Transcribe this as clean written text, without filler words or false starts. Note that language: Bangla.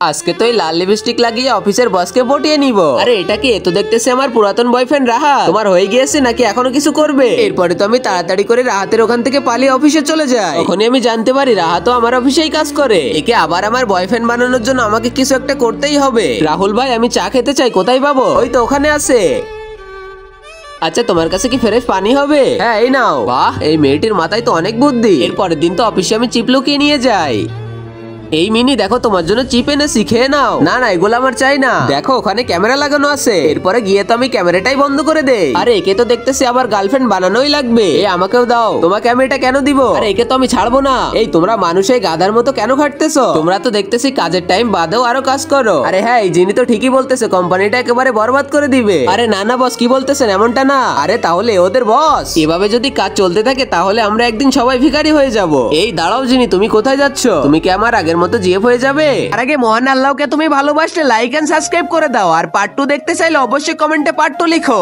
আজকে তো এই লাল লিপস্টিক লাগিয়ে অফিসের বসকে পটিয়ে নিব। আরে এটা কি? তো দেখতেছে আমার পুরাতন বয়ফ্রেন্ড রাহা। তোমার হয়ে গিয়েছে নাকি এখনো কিছু করবে? এরপরে তো আমি তাড়াতাড়ি করে রাহাতের ওখান থেকে পালিয়ে অফিসে চলে যাই। তখনই আমি জানতে পারি রাহা তো আমার অফিসেই কাজ করে। একে আবার আমার বয়ফ্রেন্ড বানানোর জন্য আমাকে কিছু একটা করতেই হবে। রাহুল ভাই, আমি চা খেতে চাই, কোথায় পাবো? ওই তো ওখানে আছে। আচ্ছা, তোমার কাছে কি ফ্রেশ পানি হবে? হ্যাঁ, এই নাও। বাহ, এই মেয়েটির মাথায় তো অনেক বুদ্ধি। এরপরের দিন তো অফিসে আমি চিপ লুকিয়ে নিয়ে যাই। এই মিনি, দেখো তোমার জন্য চিপ এনেছি, খেয়ে নাও। না না, এগুলো আমার চাই না। দেখো ওখানে ক্যামেরা লাগানো আছে। এরপরে গিয়ে তো আমি ক্যামেরাটাই বন্ধ করে দেই। আরে একে তো দেখতেছি আবার গার্লফ্রেন্ড বানানোই লাগবে। এই আমাকেও দাও। তোমাকে আমি এটা কেন দিব? আরে একে তো আমি ছাড়বো না। এই তোমরা মানুষ এই গাধার মতো কেন খাটতেছো? তোমরা তো দেখতেছি কাজের টাইম বাদেও আরো কাজ করো। আরে হ্যাঁ, এই জিনি তো ঠিকই বলতেছে, কোম্পানিটা একেবারে বরবাদ করে দিবে। আরে না না বস, কি বলতেছেন? এমনটা না। আরে তাহলে ওদের বস। এভাবে যদি কাজ চলতে থাকে তাহলে আমরা একদিন সবাই ভিখারি হয়ে যাব। এই দাঁড়াও জিনি, তুমি কোথায় যাচ্ছ? তুমি কি আমার আগের মতো জিএফ হয়ে যাবে? আর আগে মহান আল্লাহকে তুমি ভালোবাসলে লাইক এন্ড সাবস্ক্রাইব করে দাও। আর পার্ট 2 দেখতে চাইলে অবশ্যই কমেন্টে পার্ট 2 লিখো।